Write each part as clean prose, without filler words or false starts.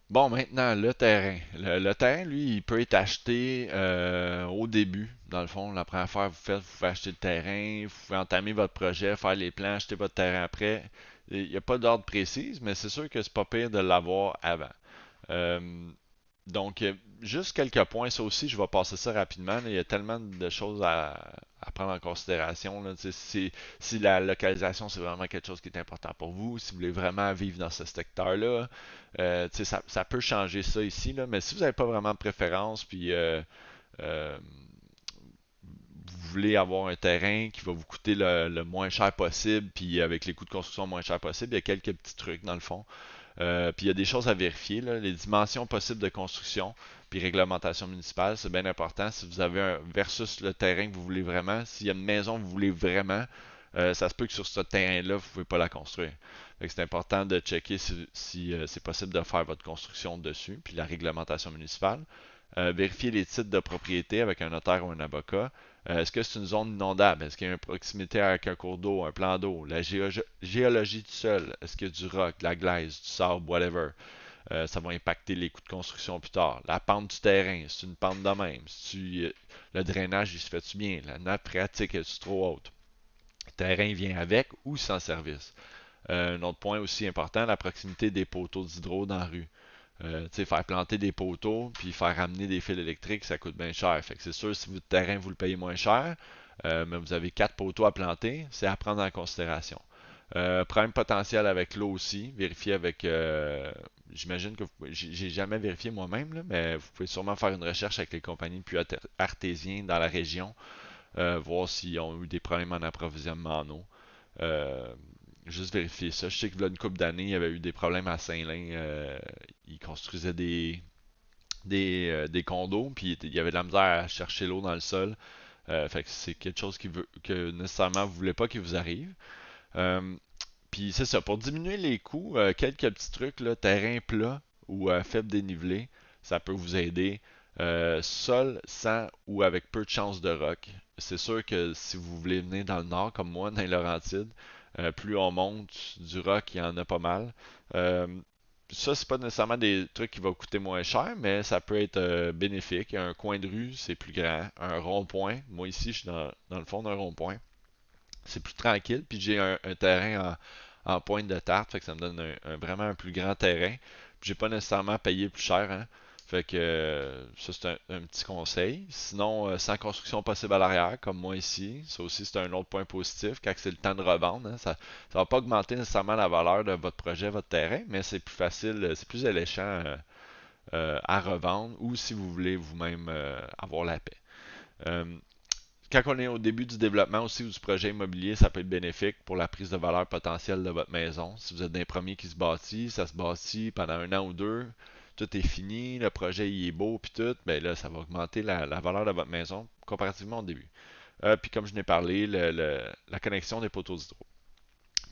Bon, maintenant, le terrain. Le terrain, lui, il peut être acheté au début. Dans le fond, la première affaire que vous faites, vous pouvez acheter le terrain, vous pouvez entamer votre projet, faire les plans, acheter votre terrain après. Il n'y a pas d'ordre précis, mais c'est sûr que c'est pas pire de l'avoir avant. Euh, donc, juste quelques points. Ça aussi, je vais passer ça rapidement, là. Il y a tellement de choses à prendre en considération, là. Tu sais, si la localisation, c'est vraiment quelque chose qui est important pour vous, si vous voulez vraiment vivre dans ce secteur-là, tu sais, ça peut changer ça ici, là. Mais si vous n'avez pas vraiment de préférence, puis euh, vous voulez avoir un terrain qui va vous coûter le moins cher possible, puis avec les coûts de construction moins chers possible, il y a quelques petits trucs dans le fond. Puis il y a des choses à vérifier, là, les dimensions possibles de construction, puis réglementation municipale, c'est bien important. Si vous avez un versus le terrain que vous voulez vraiment, s'il y a une maison que vous voulez vraiment, ça se peut que sur ce terrain-là, vous ne pouvez pas la construire. Fait que c'est important de checker si c'est possible de faire votre construction dessus, puis la réglementation municipale. Vérifier les titres de propriété avec un notaire ou un avocat. Est-ce que c'est une zone inondable? Est-ce qu'il y a une proximité avec un cours d'eau, un plan d'eau? La géologie du sol? Est-ce qu'il y a du roc, de la glaise, du sable, whatever? Ça va impacter les coûts de construction plus tard. La pente du terrain, c'est une pente de même. Le drainage, il se fait-tu bien? La nappe phréatique, est-tu trop haute? Le terrain vient avec ou sans service? Un autre point aussi important, la proximité des poteaux d'hydro dans la rue. Tu sais, faire planter des poteaux puis faire ramener des fils électriques, ça coûte bien cher. Fait que c'est sûr, si votre terrain, vous le payez moins cher, mais vous avez quatre poteaux à planter, c'est à prendre en considération. Problème potentiel avec l'eau aussi. Vérifier avec. J'imagine que j'ai jamais vérifié moi-même, là, mais vous pouvez sûrement faire une recherche avec les compagnies de puits artésiens dans la région, voir s'ils ont eu des problèmes en approvisionnement en eau. Euh, Juste vérifier ça. Je sais que là, une couple d'années, il y avait eu des problèmes à Saint-Lin. Ils construisaient des condos, puis il y avait de la misère à chercher l'eau dans le sol. Fait que c'est quelque chose que nécessairement vous voulez pas qu'il vous arrive. Euh, Puis c'est ça, pour diminuer les coûts, quelques petits trucs, là, terrain plat ou faible dénivelé, ça peut vous aider. Sol, sans ou avec peu de chance de rock. C'est sûr que si vous voulez venir dans le nord, comme moi, dans les Laurentides, plus on monte du rock, il y en a pas mal. Euh, Ça, c'est pas nécessairement des trucs qui vont coûter moins cher, mais ça peut être bénéfique. Un coin de rue, c'est plus grand. Un rond-point, moi ici, je suis dans le fond d'un rond-point. C'est plus tranquille, puis j'ai un terrain en pointe de tarte, fait que ça me donne vraiment un plus grand terrain. Puis j'ai pas nécessairement payé plus cher, hein. Fait que ça c'est un petit conseil. Sinon, sans construction possible à l'arrière, comme moi ici, ça aussi c'est un autre point positif. Quand c'est le temps de revendre, hein, ça va pas augmenter nécessairement la valeur de votre projet, votre terrain, mais c'est plus facile, c'est plus alléchant à revendre ou si vous voulez vous-même avoir la paix. Euh, Quand on est au début du développement aussi ou du projet immobilier, ça peut être bénéfique pour la prise de valeur potentielle de votre maison. Si vous êtes d'un premier qui se bâtit, ça se bâtit pendant un an ou deux, tout est fini, le projet il est beau puis tout, ben là ça va augmenter la valeur de votre maison comparativement au début. Puis comme je n'ai parlé, la connexion des poteaux d'hydro.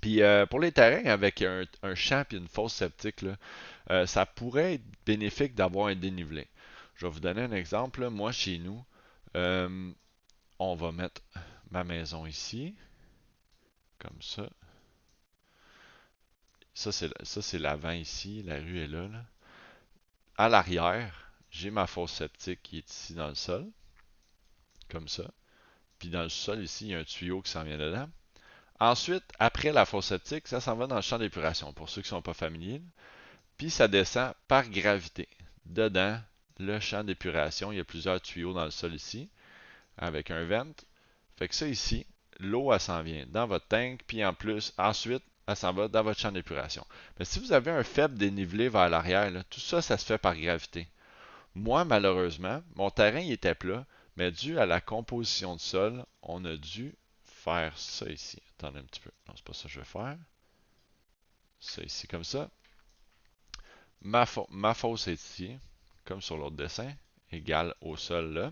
Puis pour les terrains avec un champ et une fosse septique, là, ça pourrait être bénéfique d'avoir un dénivelé. Je vais vous donner un exemple. Là. Moi, chez nous, euh, on va mettre ma maison ici, comme ça. Ça, c'est l'avant ici. La rue est là, là. À l'arrière, j'ai ma fosse septique qui est ici dans le sol, comme ça. Puis dans le sol ici, il y a un tuyau qui s'en vient dedans. Ensuite, après la fosse septique, ça s'en va dans le champ d'épuration, pour ceux qui ne sont pas familiers. Puis ça descend par gravité. Dedans, le champ d'épuration, il y a plusieurs tuyaux dans le sol ici, avec un vent. Fait que ça ici, l'eau, elle s'en vient dans votre tank, puis en plus, ensuite, elle s'en va dans votre champ d'épuration. Mais si vous avez un faible dénivelé vers l'arrière, là, tout ça, ça se fait par gravité. Moi, malheureusement, mon terrain il était plat, mais dû à la composition du sol, on a dû faire ça ici. Attendez un petit peu. Non, c'est pas ça que je vais faire. Ça ici comme ça. Ma fosse est ici, comme sur l'autre dessin, égale au sol là.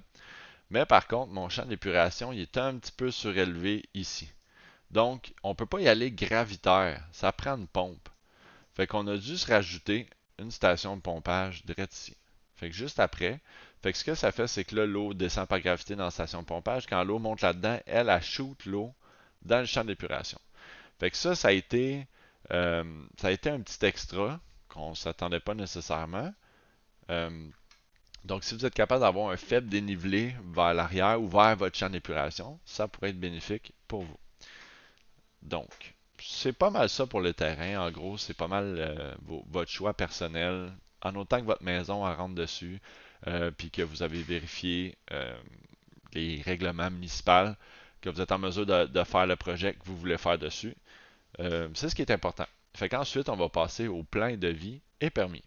Mais par contre, mon champ d'épuration, il est un petit peu surélevé ici. Donc, on ne peut pas y aller gravitaire. Ça prend une pompe. Fait qu'on a dû se rajouter une station de pompage direct ici. Fait que juste après, fait que ce que ça fait, c'est que là, l'eau descend par gravité dans la station de pompage. Quand l'eau monte là-dedans, elle shoot l'eau dans le champ d'épuration. Fait que ça a été un petit extra qu'on ne s'attendait pas nécessairement. Euh, donc, si vous êtes capable d'avoir un faible dénivelé vers l'arrière ou vers votre champ d'épuration, ça pourrait être bénéfique pour vous. Donc, c'est pas mal ça pour le terrain. En gros, c'est pas mal votre choix personnel. En autant que votre maison elle rentre dessus, puis que vous avez vérifié les règlements municipaux, que vous êtes en mesure de faire le projet que vous voulez faire dessus. C'est ce qui est important. Fait qu'ensuite, on va passer au plan de vie et permis.